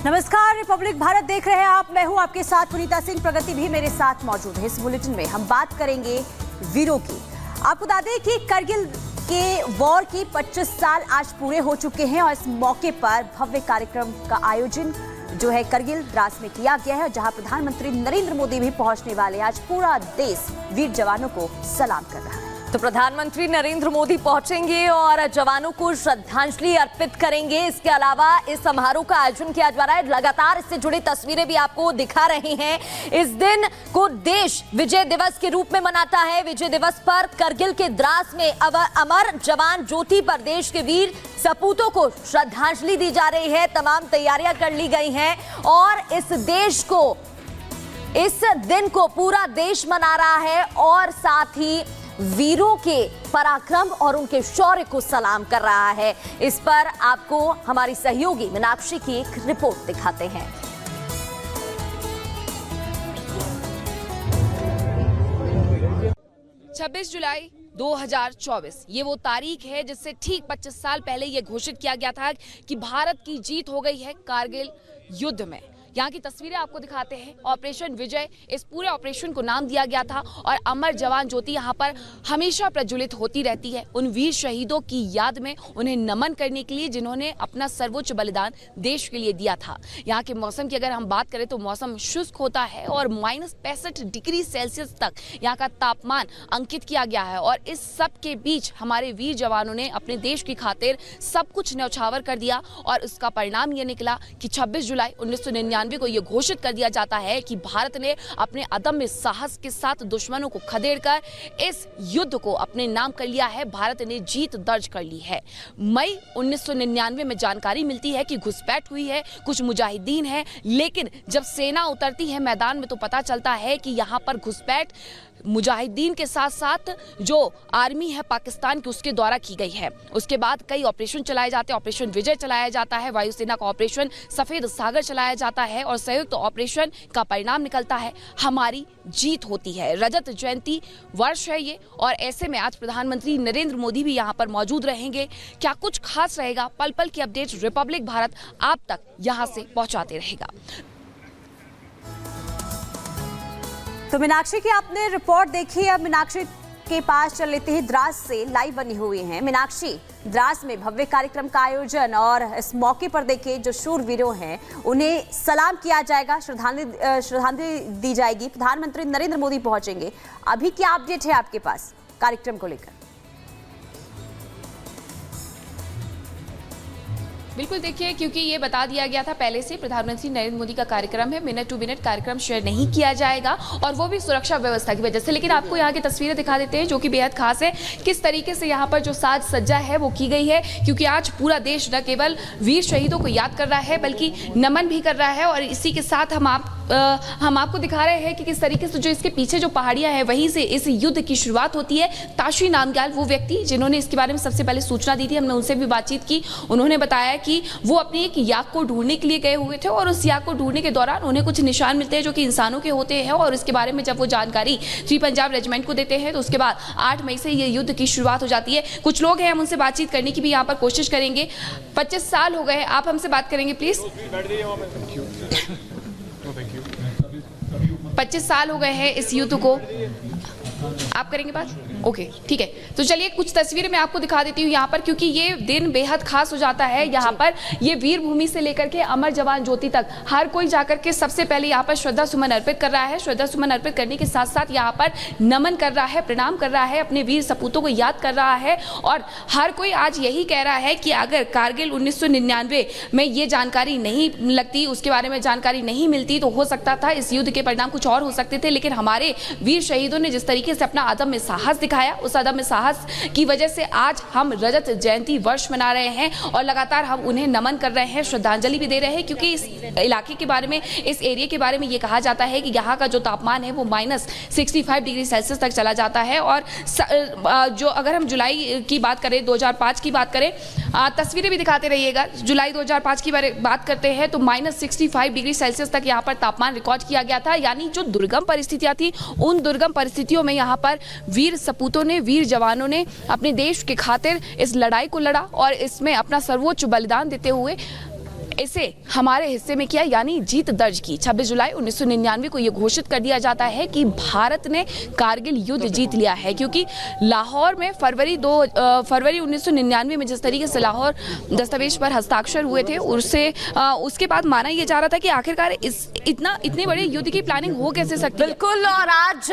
नमस्कार, रिपब्लिक भारत देख रहे हैं आप। मैं हूं आपके साथ पुनीता सिंह। प्रगति भी मेरे साथ मौजूद है। इस बुलेटिन में हम बात करेंगे वीरों की। आपको बता दें कि करगिल के वॉर की 25 साल आज पूरे हो चुके हैं और इस मौके पर भव्य कार्यक्रम का आयोजन जो है करगिल द्रास में किया गया है, जहां प्रधानमंत्री नरेंद्र मोदी भी पहुंचने वाले। आज पूरा देश वीर जवानों को सलाम कर रहा है। तो प्रधानमंत्री नरेंद्र मोदी पहुंचेंगे और जवानों को श्रद्धांजलि अर्पित करेंगे। इसके अलावा इस समारोह का आयोजन किया जा रहा है। लगातार इससे जुड़ी तस्वीरें भी आपको दिखा रहे हैं। इस दिन को देश विजय दिवस के रूप में मनाता है। विजय दिवस पर करगिल के द्रास में अमर जवान ज्योति पर देश के वीर सपूतों को श्रद्धांजलि दी जा रही है। तमाम तैयारियां कर ली गई हैं और इस दिन को पूरा देश मना रहा है और साथ ही वीरों के पराक्रम और उनके शौर्य को सलाम कर रहा है। इस पर आपको हमारी सहयोगी मीनाक्षी की एक रिपोर्ट दिखाते हैं। छब्बीस जुलाई 2024 ये वो तारीख है जिससे ठीक 25 साल पहले ये घोषित किया गया था कि भारत की जीत हो गई है कारगिल युद्ध में। यहाँ की तस्वीरें आपको दिखाते हैं। ऑपरेशन विजय, इस पूरे ऑपरेशन को नाम दिया गया था और अमर जवान ज्योति यहाँ पर हमेशा प्रज्वलित होती रहती है उन वीर शहीदों की याद में, उन्हें नमन करने के लिए जिन्होंने अपना सर्वोच्च बलिदान देश के लिए दिया था। यहाँ के मौसम की अगर हम बात करें तो मौसम शुष्क होता है और -65 डिग्री सेल्सियस तक यहाँ का तापमान अंकित किया गया है और इस सब के बीच हमारे वीर जवानों ने अपने देश की खातिर सब कुछ न्यौछावर कर दिया और उसका परिणाम ये निकला कि 26 जुलाई 1999 को यह घोषित कर दिया जाता है कि भारत ने अपने अदम्य साहस के साथ दुश्मनों को खदेड़कर इस युद्ध को अपने नाम कर लिया है। भारत ने जीत दर्ज कर ली है। मई 1999 में जानकारी मिलती है कि घुसपैठ हुई है, कुछ मुजाहिदीन हैं, लेकिन जब सेना उतरती है मैदान में तो पता चलता है कि यहाँ पर घुसपैठ मुजाहिदीन के साथ साथ जो आर्मी है पाकिस्तान की उसके द्वारा की गई है। उसके बाद कई ऑपरेशन चलाए जाते हैं। ऑपरेशन विजय चलाया जाता है, वायुसेना का ऑपरेशन सफेद सागर चलाया जाता है और संयुक्त ऑपरेशन का परिणाम निकलता है हमारी जीत होती है। रजत जयंती वर्ष है ये और ऐसे में आज प्रधानमंत्री नरेंद्र मोदी भी यहाँ पर मौजूद रहेंगे। क्या कुछ खास रहेगा, पल पल की अपडेट रिपब्लिक भारत आप तक यहाँ से पहुँचाते रहेगा। तो मीनाक्षी की आपने रिपोर्ट देखी। अब मीनाक्षी के पास चल लेते हैं। द्रास से लाइव बनी हुई हैं मीनाक्षी। द्रास में भव्य कार्यक्रम का आयोजन और इस मौके पर देखिए जो शूरवीरों हैं उन्हें सलाम किया जाएगा, श्रद्धांजलि दी जाएगी। प्रधानमंत्री नरेंद्र मोदी पहुंचेंगे। अभी क्या अपडेट है आपके पास कार्यक्रम को लेकर? बिल्कुल देखिए, क्योंकि ये बता दिया गया था पहले से प्रधानमंत्री नरेंद्र मोदी का कार्यक्रम है, मिनट टू मिनट कार्यक्रम शेयर नहीं किया जाएगा और वो भी सुरक्षा व्यवस्था की वजह से। लेकिन आपको यहाँ की तस्वीरें दिखा देते हैं जो कि बेहद खास है। किस तरीके से यहाँ पर जो साज सज्जा है वो की गई है, क्योंकि आज पूरा देश न केवल वीर शहीदों को याद कर रहा है बल्कि नमन भी कर रहा है। और इसी के साथ हम आपको दिखा रहे हैं कि किस तरीके से जो इसके पीछे जो पहाड़ियां हैं वहीं से इस युद्ध की शुरुआत होती है। ताशी नामग्याल वो व्यक्ति जिन्होंने इसके बारे में सबसे पहले सूचना दी थी, हमने उनसे भी बातचीत की। उन्होंने बताया कि वो अपनी एक याक को ढूंढने के लिए गए हुए थे और उस याक को ढूंढने के दौरान उन्हें कुछ निशान मिलते हैं जो कि इंसानों के होते हैं और इसके बारे में जब वो जानकारी 3 पंजाब रेजिमेंट को देते हैं तो उसके बाद 8 मई से ये युद्ध की शुरुआत हो जाती है। कुछ लोग हैं, हम उनसे बातचीत करने की भी यहाँ पर कोशिश करेंगे। 25 साल हो गए हैं, आप हमसे बात करेंगे प्लीज। 25 साल हो गए हैं इस युद्ध को, आप करेंगे बात? ओके, ठीक है। तो चलिए कुछ तस्वीरें मैं आपको दिखा देती हूँ यहाँ पर, क्योंकि ये दिन बेहद खास हो जाता है। यहाँ पर ये वीर भूमि से लेकर के अमर जवान ज्योति तक हर कोई जाकर के सबसे पहले यहाँ पर श्रद्धा सुमन अर्पित कर रहा है। श्रद्धा सुमन अर्पित करने के साथ साथ यहाँ पर नमन कर रहा है, प्रणाम कर रहा है, अपने वीर सपूतों को याद कर रहा है। और हर कोई आज यही कह रहा है कि अगर कारगिल 1999 में ये जानकारी नहीं लगती, उसके बारे में जानकारी नहीं मिलती तो हो सकता था इस युद्ध के परिणाम कुछ और हो सकते थे। लेकिन हमारे वीर शहीदों ने जिस तरीके से अपना अदम्य साहस दिखाया, उस अदम्य साहस की वजह से आज हम रजत जयंती वर्ष मना रहे हैं और लगातार हम उन्हें नमन कर रहे हैं, श्रद्धांजलि भी दे रहे हैं। क्योंकि इस इलाके के बारे में, इस एरिया के बारे में ये कहा जाता है कि यहाँ का जो तापमान है वो -65 डिग्री सेल्सियस तक चला जाता है। और जो अगर हम जुलाई की बात करें, 2005 की बात करें, तस्वीरें भी दिखाते रहिएगा। जुलाई 2005 की बात करते हैं तो -65 डिग्री सेल्सियस तक यहाँ पर तापमान रिकॉर्ड किया गया था। यानी जो दुर्गम परिस्थितियाँ थी उन दुर्गम परिस्थितियों में यहाँ पर वीर सपूतों ने, वीर जवानों ने अपने देश के खातिर इस लड़ाई को लड़ा और इसमें अपना सर्वोच्च बलिदान देते हुए इसे हमारे हिस्से में किया, यानी जीत दर्ज की। 26 जुलाई 1999 को यह घोषित कर दिया जाता है कि भारत ने कारगिल युद्ध जीत लिया है, क्योंकि लाहौर में फरवरी 1999 में जिस तरीके से लाहौर दस्तावेज पर हस्ताक्षर हुए थे, उसके बाद माना यह जा रहा था कि आखिरकार इतने बड़े युद्ध की प्लानिंग हो कैसे सकती है। बिल्कुल, और आज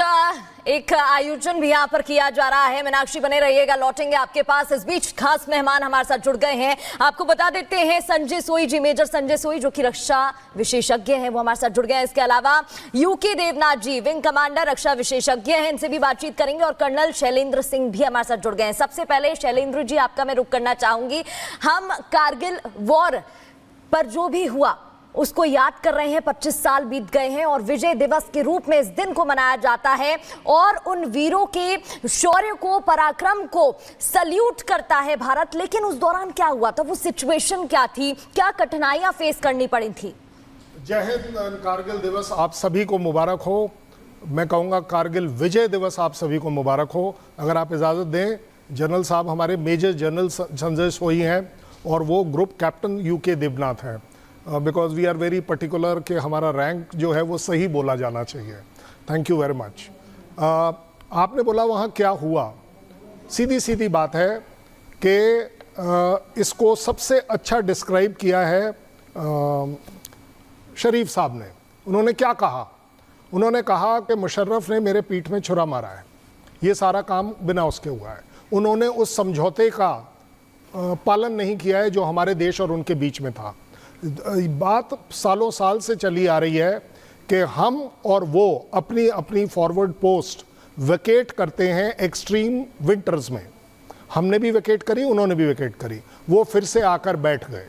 एक आयोजन भी यहाँ पर किया जा रहा है। मीनाक्षी बने रहिएगा, लौटेंगे आपके पास। इस बीच खास मेहमान हमारे साथ जुड़ गए हैं। आपको बता देते हैं संजय सोई जी, मेजर संजय सोई जो कि रक्षा विशेषज्ञ हैं, वो हमारे साथ जुड़ गए हैं। इसके अलावा यूके देवनाथ जी, विंग कमांडर रक्षा विशेषज्ञ हैं, इनसे भी बातचीत करेंगे। और कर्नल शैलेंद्र सिंह भी हमारे साथ जुड़ गए हैं। सबसे पहले शैलेंद्र जी, आपका मैं रुख करना चाहूंगी। हम कारगिल वॉर पर जो भी हुआ उसको याद कर रहे हैं। 25 साल बीत गए हैं और विजय दिवस के रूप में इस दिन को मनाया जाता है और उन वीरों के शौर्य को, पराक्रम को सल्यूट करता है भारत। लेकिन उस दौरान क्या हुआ था, वो सिचुएशन क्या थी, क्या कठिनाइयां फेस करनी पड़ी थी? जय हिंद। कारगिल दिवस आप सभी को मुबारक हो। मैं कहूँगा कारगिल विजय दिवस आप सभी को मुबारक हो। अगर आप इजाज़त दें, जनरल साहब हमारे मेजर जनरल संजय सोई हैं और वो ग्रुप कैप्टन यूके देवनाथ हैं, because we are very particular कि हमारा रैंक जो है वो सही बोला जाना चाहिए। Thank you very much. आपने बोला वहाँ क्या हुआ, सीधी सीधी बात है कि इसको सबसे अच्छा डिस्क्राइब किया है शरीफ साहब ने। उन्होंने क्या कहा? उन्होंने कहा कि मुशर्रफ ने मेरे पीठ में छुरा मारा है, ये सारा काम बिना उसके हुआ है। उन्होंने उस समझौते का पालन नहीं किया है जो हमारे देश और उनके बीच में था। बात सालों साल से चली आ रही है कि हम और वो अपनी अपनी फॉरवर्ड पोस्ट वेकेट करते हैं एक्सट्रीम विंटर्स में। हमने भी वेकेट करी, उन्होंने भी वेकेट करी। वो फिर से आकर बैठ गए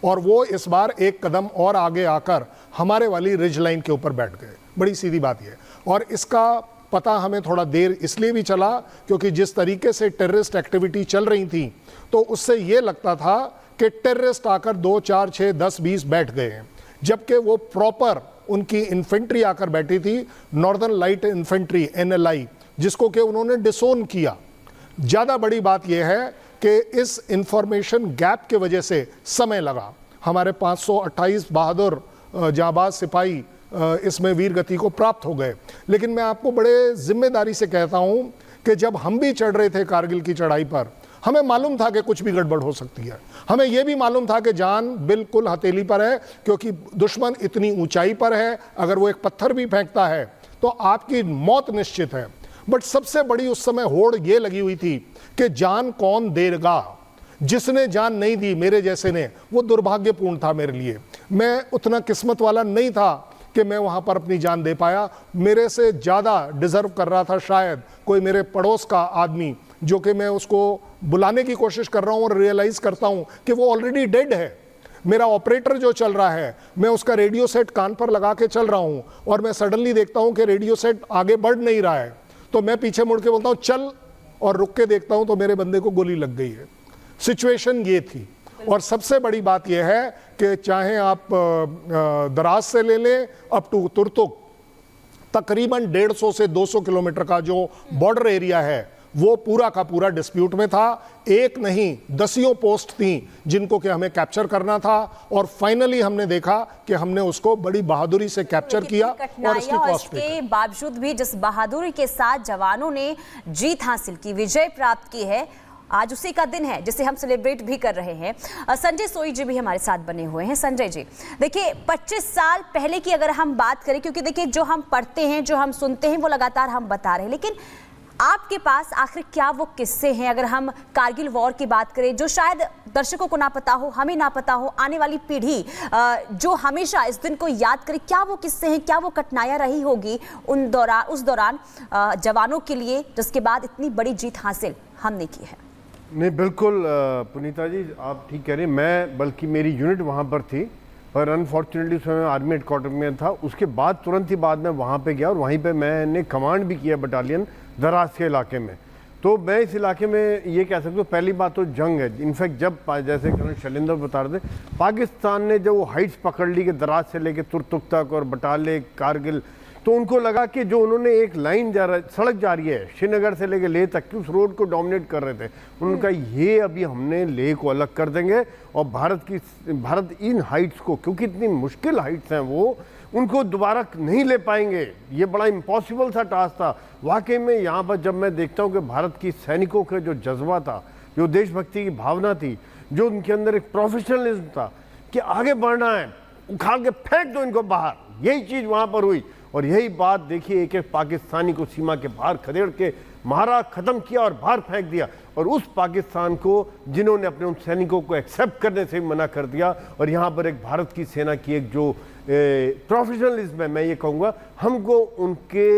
और वो इस बार एक कदम और आगे आकर हमारे वाली रिज लाइन के ऊपर बैठ गए। बड़ी सीधी बात ये। और इसका पता हमें थोड़ा देर इसलिए भी चला क्योंकि जिस तरीके से टेररिस्ट एक्टिविटी चल रही थी तो उससे ये लगता था कि टेररिस्ट आकर 2, 4, 6, 10, 20 बैठ गए हैं, जबकि वो प्रॉपर उनकी इन्फेंट्री आकर बैठी थी, नॉर्दर्न लाइट इन्फेंट्री NLI, जिसको कि उन्होंने डिसोन किया। ज़्यादा बड़ी बात यह है कि इस इंफॉर्मेशन गैप के वजह से समय लगा। हमारे 528 बहादुर जांबाज सिपाही इसमें वीर गति को प्राप्त हो गए। लेकिन मैं आपको बड़े जिम्मेदारी से कहता हूं कि जब हम भी चढ़ रहे थे कारगिल की चढ़ाई पर, हमें मालूम था कि कुछ भी गड़बड़ हो सकती है। हमें यह भी मालूम था कि जान बिल्कुल हथेली पर है, क्योंकि दुश्मन इतनी ऊंचाई पर है, अगर वो एक पत्थर भी फेंकता है तो आपकी मौत निश्चित है। बट सबसे बड़ी उस समय होड़ ये लगी हुई थी कि जान कौन देगा। जिसने जान नहीं दी मेरे जैसे ने, वो दुर्भाग्यपूर्ण था मेरे लिए। मैं उतना किस्मत वाला नहीं था कि मैं वहां पर अपनी जान दे पाया। मेरे से ज़्यादा डिजर्व कर रहा था शायद कोई मेरे पड़ोस का आदमी, जो कि मैं उसको बुलाने की कोशिश कर रहा हूं और रियलाइज़ करता हूं कि वो ऑलरेडी डेड है। मेरा ऑपरेटर जो चल रहा है, मैं उसका रेडियो सेट कान पर लगा के चल रहा हूं और मैं सडनली देखता हूं कि रेडियो सेट आगे बढ़ नहीं रहा है, तो मैं पीछे मुड़ के बोलता हूं चल, और रुक के देखता हूं तो मेरे बंदे को गोली लग गई है। सिचुएशन ये थी। और सबसे बड़ी बात यह है कि चाहे आप दराज से ले लें अप टू तुर्तुक, तकरीबन 150 से 200 किलोमीटर का जो बॉर्डर एरिया है वो पूरा का पूरा डिस्प्यूट में था। एक नहीं, दसियों पोस्ट थी जिनको कि हमें कैप्चर करना था, और फाइनली हमने देखा कि हमने उसको बड़ी बहादुरी से कैप्चर किया। और इसकी कॉस्ट के बावजूद भी जिस बहादुरी के साथ जवानों ने जीत हासिल की, विजय प्राप्त की है, आज उसी का दिन है जिसे हम सेलिब्रेट भी कर रहे हैं। संजय सोई जी भी हमारे साथ बने हुए हैं। संजय जी, देखिए 25 साल पहले की अगर हम बात करें, क्योंकि देखिए जो हम पढ़ते हैं, जो हम सुनते हैं, वो लगातार हम बता रहे हैं, लेकिन आपके पास आखिर क्या वो किस्से हैं? अगर हम कारगिल वॉर की बात करें, जो शायद दर्शकों को ना पता हो, हमें ना पता हो, आने वाली पीढ़ी जो हमेशा इस दिन को याद करे, क्या वो किस्से हैं, क्या वो कठिनाइयां रही होगी उस दौरान जवानों के लिए, जिसके बाद इतनी बड़ी जीत हासिल हमने की है? नहीं, बिल्कुल पुनीता जी, आप ठीक कह रहे हैं। मैं, बल्कि मेरी यूनिट वहाँ पर थी और अनफॉर्चुनेटली उस समय आर्मी हेडक्वार्टर में था। उसके बाद तुरंत ही बाद में वहाँ पे गया और वहीं पे मैंने कमांड भी किया बटालियन दराज के इलाके में। तो मैं इस इलाके में ये कह सकता हूँ, पहली बात तो जंग है। इनफैक्ट जब, जैसे कर्नल शैलेंद्र बता रहे थे, पाकिस्तान ने जब वो हाइट्स पकड़ ली कि दराज से लेके तुर्तुक तक और बटाले, कारगिल, तो उनको लगा कि जो उन्होंने एक लाइन सड़क जा रही है श्रीनगर से लेकर लेह तक की, उस रोड को डोमिनेट कर रहे थे, उन्होंने कहा ये अभी हमने लेह को अलग कर देंगे और भारत इन हाइट्स को, क्योंकि इतनी मुश्किल हाइट्स हैं वो, उनको दोबारा नहीं ले पाएंगे। ये बड़ा इम्पॉसिबल सा टास्क था। वाकई में यहाँ पर जब मैं देखता हूँ कि भारत की सैनिकों का जो जज्बा था, जो देशभक्ति की भावना थी, जो उनके अंदर एक प्रोफेशनलिज्म था कि आगे बढ़ना है, उखाड़ के फेंक दो इनको बाहर, यही चीज़ वहाँ पर हुई। और यही बात देखिए, एक एक पाकिस्तानी को सीमा के बाहर खदेड़ के मारा, ख़त्म किया और बाहर फेंक दिया। और उस पाकिस्तान को जिन्होंने अपने उन सैनिकों को एक्सेप्ट करने से मना कर दिया, और यहाँ पर एक भारत की सेना की एक जो प्रोफेशनलिज्म है, मैं ये कहूँगा, हमको उनके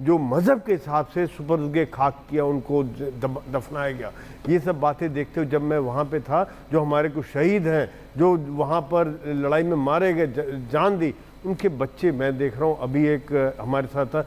जो मज़हब के हिसाब से सुपुर्द खाक किया, उनको दफनाया गया। ये सब बातें देखते हुए जब मैं वहाँ पे था, जो हमारे कुछ शहीद हैं, जो वहाँ पर लड़ाई में मारे गए, जान दी, उनके बच्चे मैं देख रहा हूँ। अभी एक हमारे साथ था